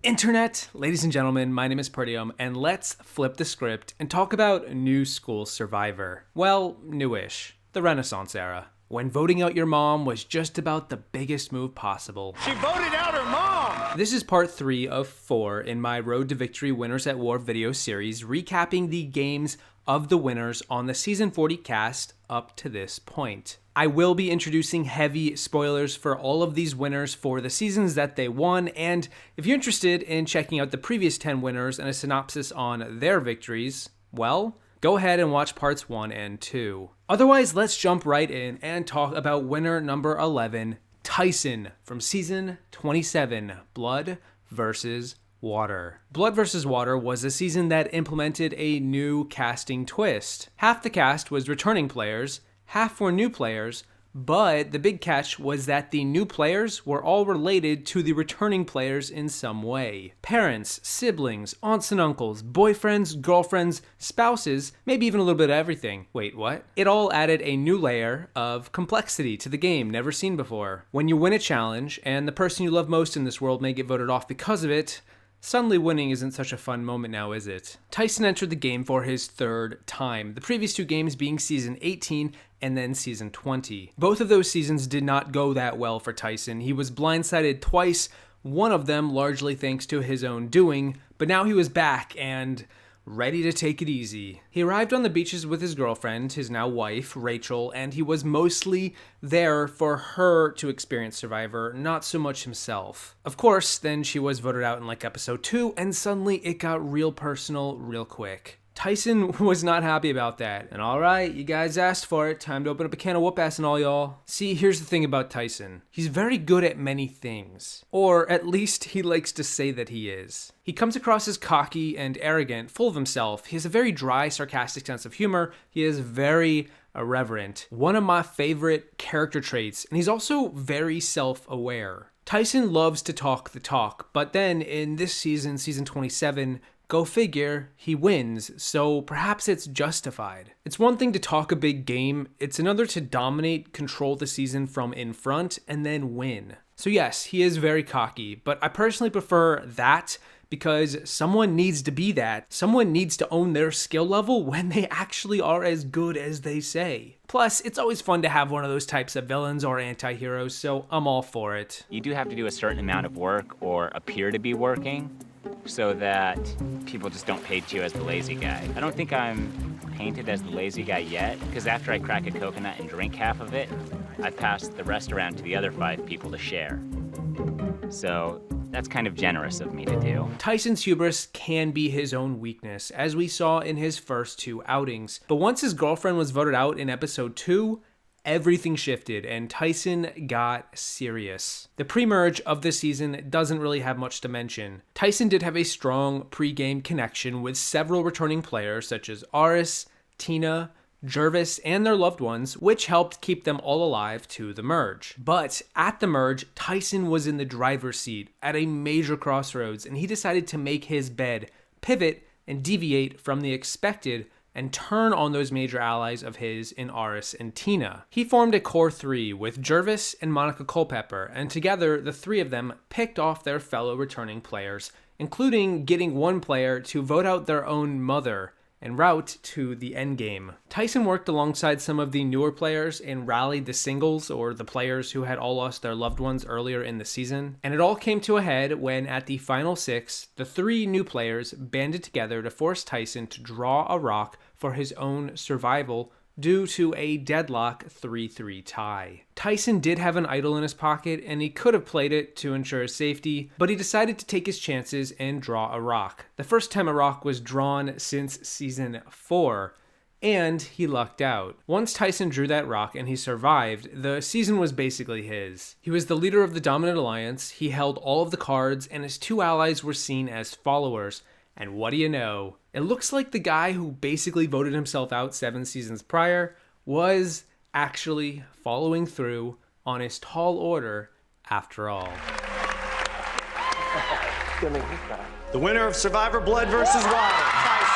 Internet, ladies and gentlemen, my name is Peridiam, and let's flip the script and talk about New School Survivor. Well, newish. The Renaissance era. When voting out your mom was just about the biggest move possible. She voted out her mom! This is part 3 of 4 in my Road to Victory Winners at War video series, recapping the games of the winners on the Season 40 cast up to this point. I will be introducing heavy spoilers for all of these winners for the seasons that they won, and if you're interested in checking out the previous 10 winners and a synopsis on their victories, well, go ahead and watch parts 1 and 2. Otherwise, let's jump right in and talk about winner number 11, Tyson, from season 27, Blood vs. Water. Blood vs. Water was a season that implemented a new casting twist. Half the cast was returning players, half were new players, but the big catch was that the new players were all related to the returning players in some way. Parents, siblings, aunts and uncles, boyfriends, girlfriends, spouses, maybe even a little bit of everything. Wait, what? It all added a new layer of complexity to the game never seen before. When you win a challenge, and the person you love most in this world may get voted off because of it, suddenly winning isn't such a fun moment now, is it? Tyson entered the game for his third time, the previous 2 games being season 18 and then season 20. Both of those seasons did not go that well for Tyson. He was blindsided twice, one of them largely thanks to his own doing, but now he was back and ready to take it easy. He arrived on the beaches with his girlfriend, his now wife, Rachel, and he was mostly there for her to experience Survivor, not so much himself. Of course, then she was voted out in like episode 2, and suddenly it got real personal real quick. Tyson was not happy about that. And alright, you guys asked for it. Time to open up a can of whoop-ass and all y'all. See, here's the thing about Tyson. He's very good at many things. Or at least he likes to say that he is. He comes across as cocky and arrogant, full of himself. He has a very dry, sarcastic sense of humor. He is very irreverent. One of my favorite character traits. And he's also very self-aware. Tyson loves to talk the talk. But then in this season, season 27, go figure, he wins, so perhaps it's justified. It's one thing to talk a big game, it's another to dominate, control the season from in front, and then win. So yes, he is very cocky, but I personally prefer that because someone needs to be that. Someone needs to own their skill level when they actually are as good as they say. Plus, it's always fun to have one of those types of villains or anti-heroes, so I'm all for it. You do have to do a certain amount of work or appear to be working so that people just don't paint you as the lazy guy. I don't think I'm painted as the lazy guy yet, because after I crack a coconut and drink half of it, I pass the rest around to the other 5 people to share. So that's kind of generous of me to do. Tyson's hubris can be his own weakness, as we saw in his first 2 outings. But once his girlfriend was voted out in episode 2, everything shifted and Tyson got serious. The pre-merge of this season doesn't really have much to mention. Tyson did have a strong pre-game connection with several returning players such as Aris, Tina, Jervis, and their loved ones, which helped keep them all alive to the merge. But at the merge, Tyson was in the driver's seat at a major crossroads, and he decided to make his bed, pivot, and deviate from the expected and turn on those major allies of his in Aris and Tina. He formed a core 3 with Jervis and Monica Culpepper, and together the 3 of them picked off their fellow returning players, including getting one player to vote out their own mother en route to the endgame. Tyson worked alongside some of the newer players and rallied the singles, or the players who had all lost their loved ones earlier in the season. And it all came to a head when at the final 6, the 3 new players banded together to force Tyson to draw a rock for his own survival due to a deadlock 3-3 tie. Tyson did have an idol in his pocket, and he could have played it to ensure his safety, but he decided to take his chances and draw a rock. The first time a rock was drawn since season 4, and he lucked out. Once Tyson drew that rock and he survived, the season was basically his. He was the leader of the dominant alliance, he held all of the cards, and his 2 allies were seen as followers. And what do you know? It looks like the guy who basically voted himself out 7 seasons prior was actually following through on his tall order after all. The winner of Survivor Blood vs. Water, Tyson.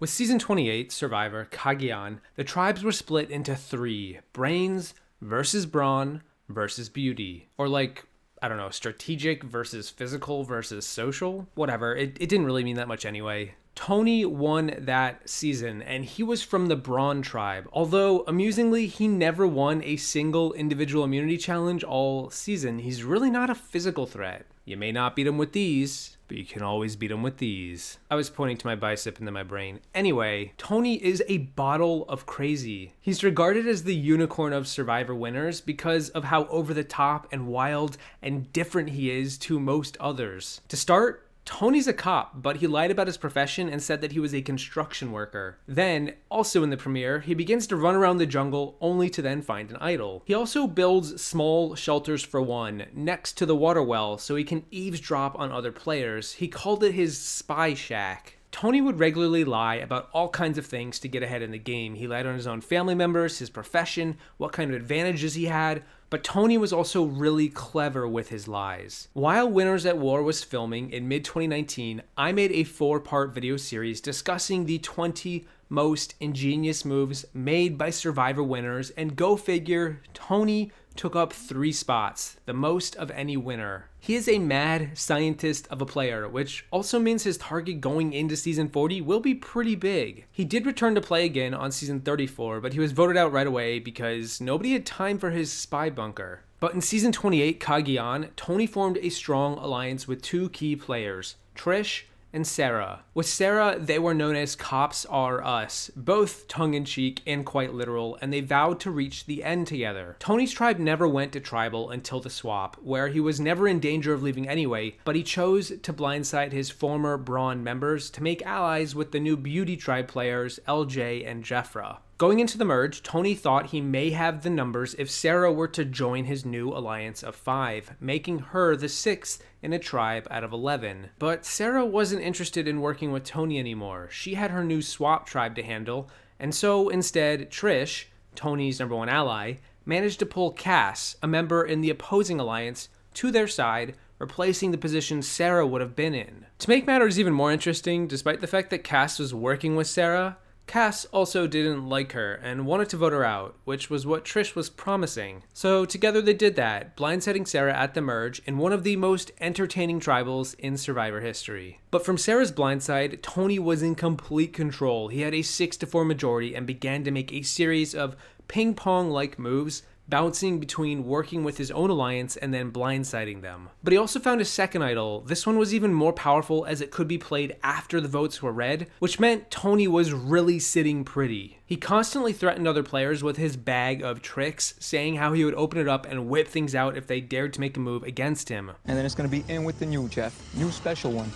With season 28, Survivor Cagayan, the tribes were split into 3, brains versus brawn versus beauty. Or like, I don't know, strategic versus physical versus social? Whatever, it didn't really mean that much anyway. Tony won that season, and he was from the Brawn tribe, although amusingly, he never won a single individual immunity challenge all season. He's really not a physical threat. You may not beat him with these, but you can always beat him with these. I was pointing to my bicep and then my brain. Anyway, Tony is a bottle of crazy. He's regarded as the unicorn of Survivor winners because of how over the top and wild and different he is to most others. To start, Tony's a cop, but he lied about his profession and said that he was a construction worker. Then, also in the premiere, he begins to run around the jungle only to then find an idol. He also builds small shelters for one next to the water well so he can eavesdrop on other players. He called it his spy shack. Tony would regularly lie about all kinds of things to get ahead in the game. He lied on his own family members, his profession, what kind of advantages he had, but Tony was also really clever with his lies. While Winners at War was filming in mid-2019, I made a 4-part video series discussing the 20 most ingenious moves made by Survivor winners, and go figure, Tony took up 3 spots, the most of any winner. He is a mad scientist of a player, which also means his target going into season 40 will be pretty big. He did return to play again on season 34, but he was voted out right away because nobody had time for his spy bunker. But in season 28, Cagayan, Tony formed a strong alliance with 2 key players, Trish and Sarah. With Sarah, they were known as Cops Are Us, both tongue-in-cheek and quite literal, and they vowed to reach the end together. Tony's tribe never went to tribal until the swap, where he was never in danger of leaving anyway, but he chose to blindside his former Brawn members to make allies with the new Beauty tribe players LJ and Jeffra. Going into the merge, Tony thought he may have the numbers if Sarah were to join his new alliance of 5, making her the 6th in a tribe out of 11. But Sarah wasn't interested in working with Tony anymore. She had her new swap tribe to handle, and so instead, Trish, Tony's number 1 ally, managed to pull Cass, a member in the opposing alliance, to their side, replacing the position Sarah would have been in. To make matters even more interesting, despite the fact that Cass was working with Sarah, Cass also didn't like her and wanted to vote her out, which was what Trish was promising. So together they did that, blindsiding Sarah at the merge in one of the most entertaining tribals in Survivor history. But from Sarah's blindside, Tony was in complete control. He had a 6-4 majority and began to make a series of ping-pong-like moves, bouncing between working with his own alliance and then blindsiding them. But he also found a second idol. This one was even more powerful as it could be played after the votes were read, which meant Tony was really sitting pretty. He constantly threatened other players with his bag of tricks, saying how he would open it up and whip things out if they dared to make a move against him. And then it's gonna be in with the new, Jeff. New special one.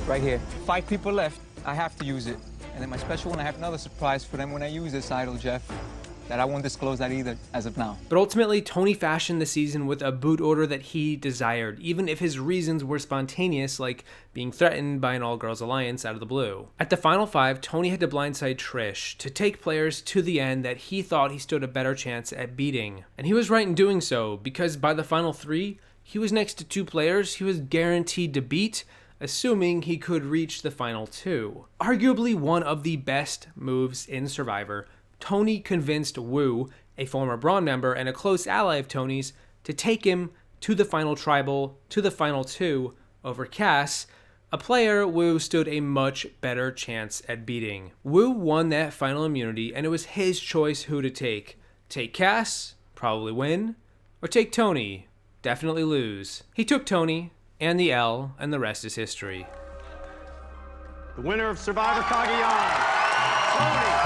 Right here. 5 people left. I have to use it. And then my special one, I have another surprise for them when I use this idol, Jeff. That I won't disclose that either as of now. But ultimately, Tony fashioned the season with a boot order that he desired, even if his reasons were spontaneous, like being threatened by an all-girls alliance out of the blue. At the final 5, Tony had to blindside Trish to take players to the end that he thought he stood a better chance at beating. And he was right in doing so, because by the final 3, he was next to 2 players he was guaranteed to beat, assuming he could reach the final 2. Arguably one of the best moves in Survivor, Tony convinced Wu, a former Brawn member and a close ally of Tony's, to take him to the final tribal, to the final 2, over Cass, a player Wu stood a much better chance at beating. Wu won that final immunity, and it was his choice who to take. Take Cass, probably win, or take Tony, definitely lose. He took Tony, and the L, and the rest is history. The winner of Survivor Cagayan, Tony.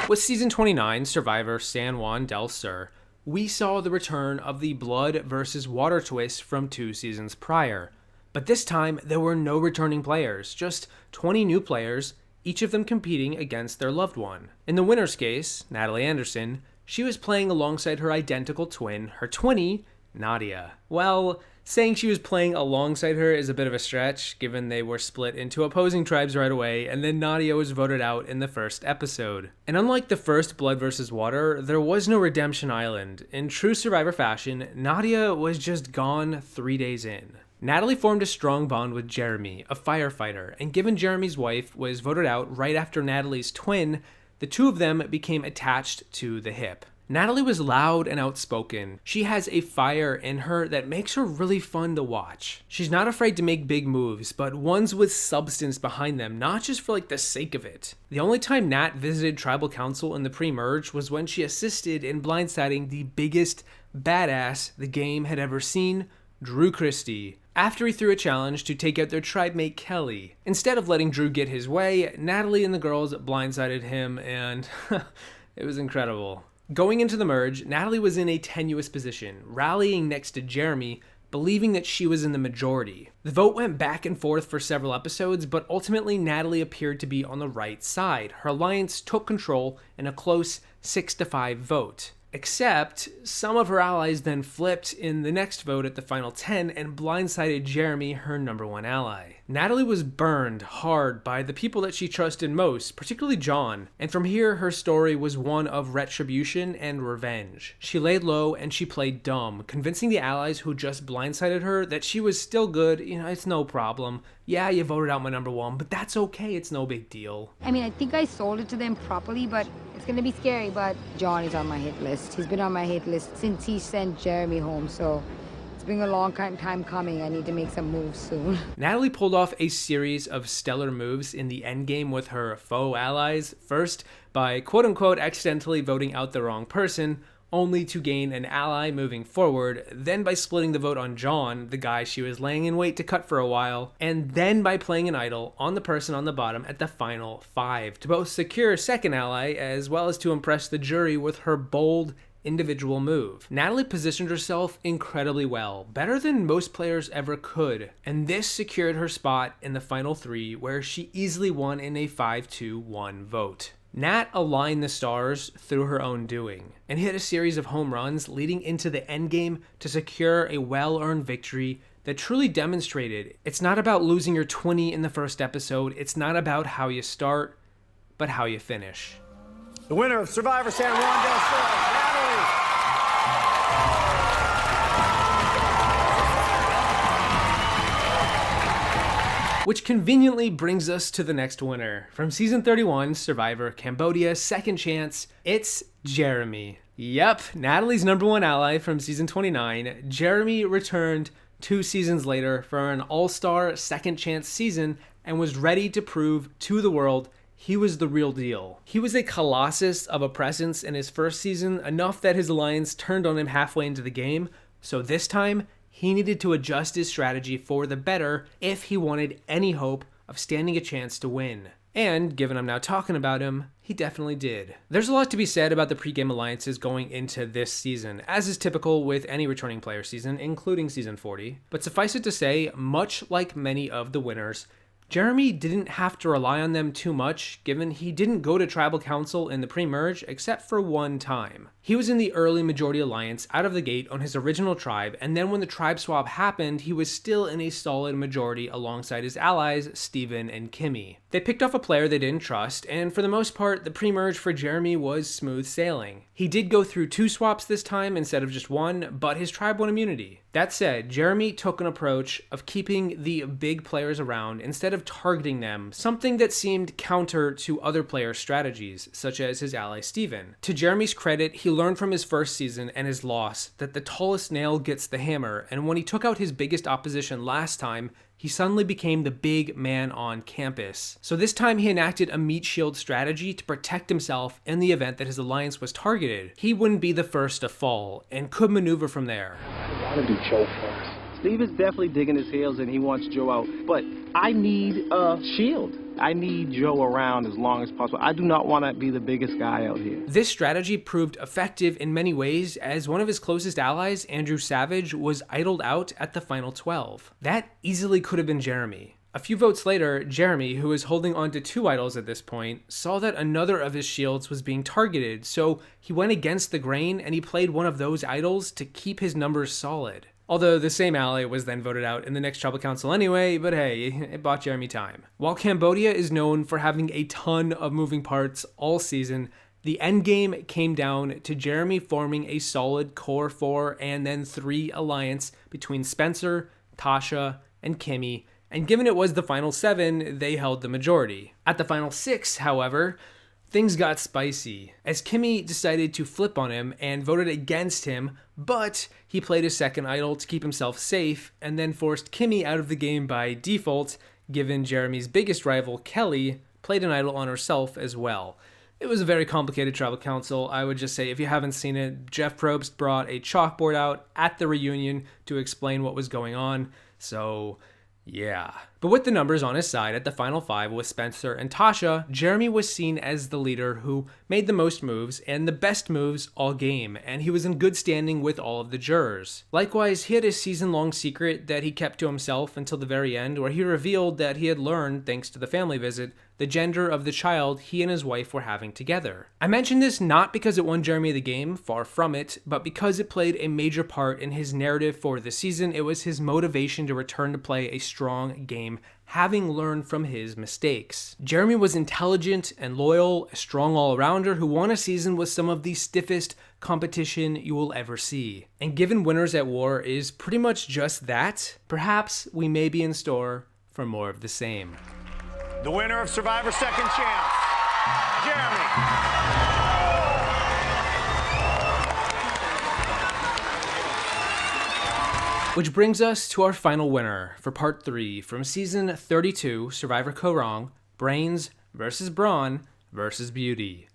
With season 29, Survivor San Juan del Sur, we saw the return of the blood versus water twist from 2 seasons prior. But this time, there were no returning players, just 20 new players, each of them competing against their loved one. In the winner's case, Natalie Anderson, she was playing alongside her identical twin, her twinnie, Nadia. Well, saying she was playing alongside her is a bit of a stretch, given they were split into opposing tribes right away, and then Nadia was voted out in the first episode. And unlike the first Blood vs. Water, there was no Redemption Island. In true Survivor fashion, Nadia was just gone 3 days in. Natalie formed a strong bond with Jeremy, a firefighter, and given Jeremy's wife was voted out right after Natalie's twin, the two of them became attached to the hip. Natalie was loud and outspoken. She has a fire in her that makes her really fun to watch. She's not afraid to make big moves, but ones with substance behind them, not just for the sake of it. The only time Nat visited tribal council in the pre-merge was when she assisted in blindsiding the biggest badass the game had ever seen, Drew Christie, after he threw a challenge to take out their tribe mate Kelly. Instead of letting Drew get his way, Natalie and the girls blindsided him, and it was incredible. Going into the merge, Natalie was in a tenuous position, rallying next to Jeremy, believing that she was in the majority. The vote went back and forth for several episodes, but ultimately Natalie appeared to be on the right side. Her alliance took control in a close 6-5 vote. Except, some of her allies then flipped in the next vote at the final 10 and blindsided Jeremy, her number one ally. Natalie was burned hard by the people that she trusted most, particularly John, and from here her story was one of retribution and revenge. She laid low and she played dumb, convincing the allies who just blindsided her that she was still good, it's no problem. Yeah, you voted out my number one, but that's okay, it's no big deal. I mean, I think I sold it to them properly, but it's gonna be scary, but John is on my hit list. He's been on my hit list since he sent Jeremy home, so it's been a long time coming. I need to make some moves soon. Natalie pulled off a series of stellar moves in the endgame with her faux allies, first by quote-unquote accidentally voting out the wrong person, only to gain an ally moving forward, then by splitting the vote on John, the guy she was laying in wait to cut for a while, and then by playing an idol on the person on the bottom at the final 5, to both secure a second ally as well as to impress the jury with her bold individual move. Natalie positioned herself incredibly well, better than most players ever could, and this secured her spot in the final 3 where she easily won in a 5-2-1 vote. Nat aligned the stars through her own doing and hit a series of home runs leading into the endgame to secure a well-earned victory that truly demonstrated it's not about losing your 20 in the first episode, it's not about how you start, but how you finish. The winner of Survivor San Juan del Sur, Natalie. Which conveniently brings us to the next winner. From season 31, Survivor Cambodia, Second Chance, it's Jeremy. Yep, Natalie's number one ally from season 29, Jeremy returned 2 seasons later for an all-star Second Chance season and was ready to prove to the world he was the real deal. He was a colossus of a presence in his first season, enough that his alliance turned on him halfway into the game, so this time, he needed to adjust his strategy for the better if he wanted any hope of standing a chance to win. And, given I'm now talking about him, he definitely did. There's a lot to be said about the pregame alliances going into this season, as is typical with any returning player season, including season 40. But suffice it to say, much like many of the winners, Jeremy didn't have to rely on them too much, given he didn't go to tribal council in the pre-merge except for one time. He was in the early majority alliance out of the gate on his original tribe, and then when the tribe swap happened, he was still in a solid majority alongside his allies, Steven and Kimmy. They picked off a player they didn't trust, and for the most part, the pre-merge for Jeremy was smooth sailing. He did go through 2 swaps this time instead of just 1, but his tribe won immunity. That said, Jeremy took an approach of keeping the big players around instead of targeting them, something that seemed counter to other players' strategies, such as his ally Steven. To Jeremy's credit, he learned from his first season and his loss that the tallest nail gets the hammer, and when he took out his biggest opposition last time, he suddenly became the big man on campus. So this time he enacted a meat shield strategy to protect himself in the event that his alliance was targeted. He wouldn't be the first to fall, and could maneuver from there. I gotta do Joe first. Steve is definitely digging his heels and he wants Joe out, but I need a shield. I need Joe around as long as possible. I do not want to be the biggest guy out here. This strategy proved effective in many ways, as one of his closest allies, Andrew Savage, was idled out at the final 12. That easily could have been Jeremy. A few votes later, Jeremy, who was holding on to 2 idols at this point, saw that another of his shields was being targeted, so he went against the grain and he played one of those idols to keep his numbers solid. Although the same ally was then voted out in the next tribal council anyway, but hey, it bought Jeremy time. While Cambodia is known for having a ton of moving parts all season, the endgame came down to Jeremy forming a solid core 4 and then 3 alliance between Spencer, Tasha, and Kimmy, and given it was the final 7, they held the majority. At the final 6, however, things got spicy, as Kimmy decided to flip on him and voted against him, but he played his second idol to keep himself safe, and then forced Kimmy out of the game by default, given Jeremy's biggest rival, Kelly, played an idol on herself as well. It was a very complicated tribal council. I would just say, if you haven't seen it, Jeff Probst brought a chalkboard out at the reunion to explain what was going on, so yeah. But with the numbers on his side at the final 5 with Spencer and Tasha, Jeremy was seen as the leader who made the most moves and the best moves all game, and he was in good standing with all of the jurors. Likewise, he had a season-long secret that he kept to himself until the very end, where he revealed that he had learned, thanks to the family visit, the gender of the child he and his wife were having together. I mention this not because it won Jeremy the game, far from it, but because it played a major part in his narrative for the season. It was his motivation to return to play a strong game, having learned from his mistakes. Jeremy was intelligent and loyal, a strong all-arounder who won a season with some of the stiffest competition you will ever see. And given Winners at War is pretty much just that, perhaps we may be in store for more of the same. The winner of Survivor Second Chance, Jeremy. Which brings us to our final winner for part 3 from season 32, Survivor Kaoh, Brains versus Brawn versus Beauty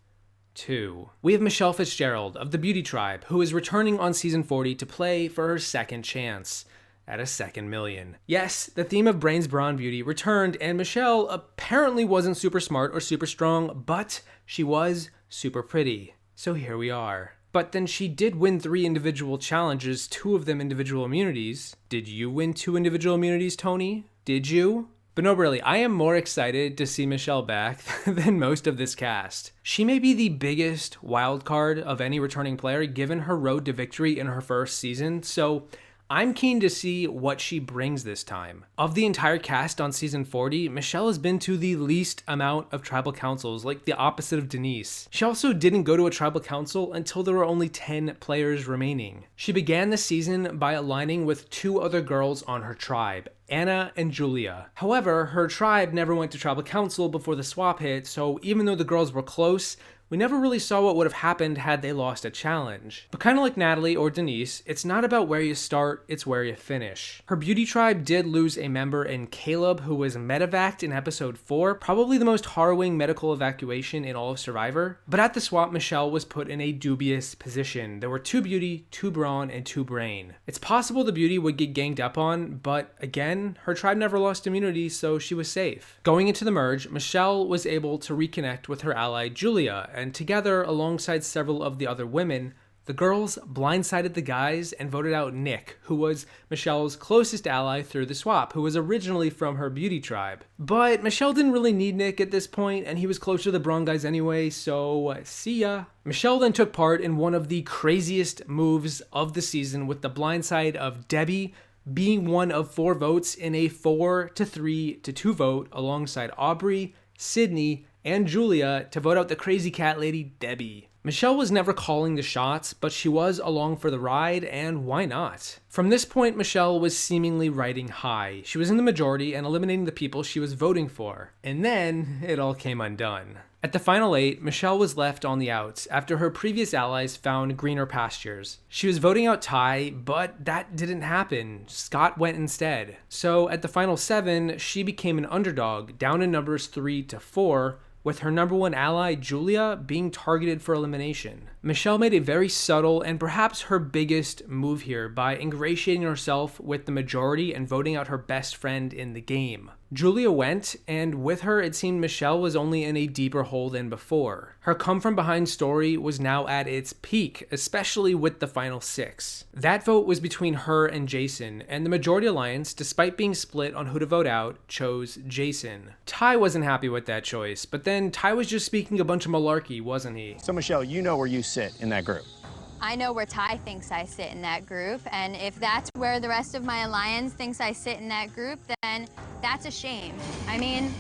2. We have Michele Fitzgerald of the Beauty Tribe, who is returning on season 40 to play for her second chance at a second million. Yes, the theme of Brains, Brawn, Beauty returned, and Michele apparently wasn't super smart or super strong, but she was super pretty. So here we are. But then she did win 3 individual challenges, 2 of them individual immunities. Did you win 2 individual immunities, Tony? Did you? But no, really, I am more excited to see Michele back than most of this cast. She may be the biggest wild card of any returning player given her road to victory in her first season, so I'm keen to see what she brings this time. Of the entire cast on season 40, Michele has been to the least amount of tribal councils, like the opposite of Denise. She also didn't go to a tribal council until there were only 10 players remaining. She began the season by aligning with 2 other girls on her tribe, Anna and Julia. However, her tribe never went to tribal council before the swap hit, so even though the girls were close, we never really saw what would have happened had they lost a challenge. But kind of like Natalie or Denise, it's not about where you start, it's where you finish. Her beauty tribe did lose a member in Caleb, who was medevaced in episode 4, probably the most harrowing medical evacuation in all of Survivor. But at the swap, Michele was put in a dubious position. There were 2 beauty, 2 brawn, and 2 brain. It's possible the beauty would get ganged up on, but again, her tribe never lost immunity, so she was safe. Going into the merge, Michele was able to reconnect with her ally Julia, and together, alongside several of the other women, the girls blindsided the guys and voted out Nick, who was Michele's closest ally through the swap, who was originally from her beauty tribe. But Michele didn't really need Nick at this point, and he was closer to the Brawn guys anyway, so see ya. Michele then took part in one of the craziest moves of the season with the blindside of Debbie, being one of 4 votes in a 4-3-2 vote alongside Aubrey, Sydney, and Julia to vote out the crazy cat lady Debbie. Michele was never calling the shots, but she was along for the ride, and why not? From this point, Michele was seemingly riding high. She was in the majority and eliminating the people she was voting for. And then it all came undone. At the final 8, Michele was left on the outs after her previous allies found greener pastures. She was voting out Ty, but that didn't happen. Scott went instead. So at the final 7, she became an underdog, down in numbers 3-4, with her number 1 ally, Julia, being targeted for elimination. Michele made a very subtle and perhaps her biggest move here by ingratiating herself with the majority and voting out her best friend in the game. Julia went, and with her it seemed Michele was only in a deeper hole than before. Her come-from-behind story was now at its peak, especially with the final 6. That vote was between her and Jason, and the majority alliance, despite being split on who to vote out, chose Jason. Ty wasn't happy with that choice, but then Ty was just speaking a bunch of malarkey, wasn't he? So Michele, you know where you sit in that group. I know where Ty thinks I sit in that group, and if that's where the rest of my alliance thinks I sit in that group, then that's a shame. I mean,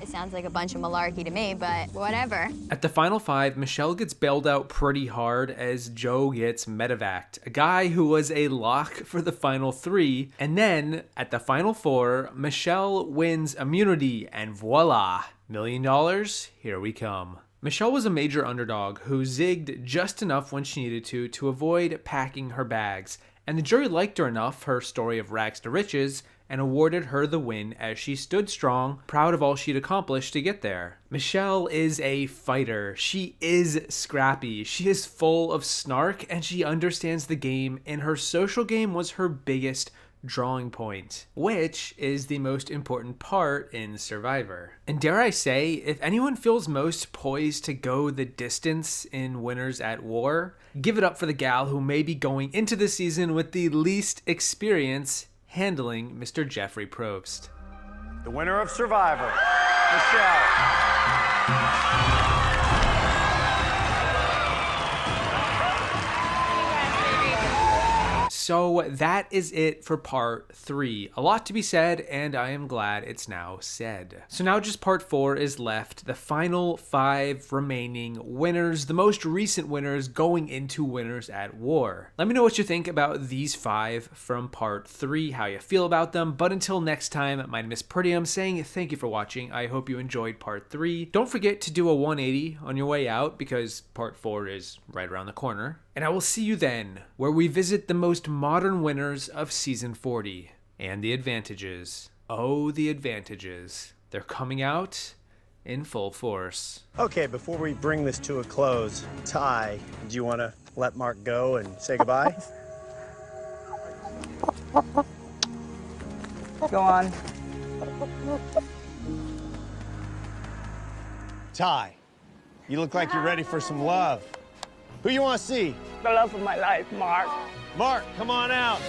It sounds like a bunch of malarkey to me, but whatever. At the final 5, Michele gets bailed out pretty hard as Joe gets medevaced, a guy who was a lock for the final 3. And then, at the final 4, Michele wins immunity, and voila, $1 million, here we come. Michele was a major underdog who zigged just enough when she needed to avoid packing her bags, and the jury liked her enough, her story of rags to riches, and awarded her the win as she stood strong, proud of all she'd accomplished to get there. Michele is a fighter. She is scrappy. She is full of snark, and she understands the game, and her social game was her biggest drawing point, which is the most important part in Survivor. And dare I say, if anyone feels most poised to go the distance in Winners at War, give it up for the gal who may be going into the season with the least experience handling Mr. Jeffrey Probst. The winner of Survivor, Michele. So that is it for part 3. A lot to be said, and I am glad it's now said. So now just part 4 is left, the final 5 remaining winners, the most recent winners going into Winners at War. Let me know what you think about these 5 from part 3, how you feel about them, but until next time, my name is Peridiam saying thank you for watching. I hope you enjoyed part 3. Don't forget to do a 180 on your way out because part 4 is right around the corner. And I will see you then, where we visit the most modern winners of Season 40. And the advantages. Oh, the advantages. They're coming out in full force. Okay, before we bring this to a close, Ty, do you want to let Mark go and say goodbye? Go on. Ty, you look like you're ready for some love. Who you want to see? The love of my life, Mark. Mark, come on out.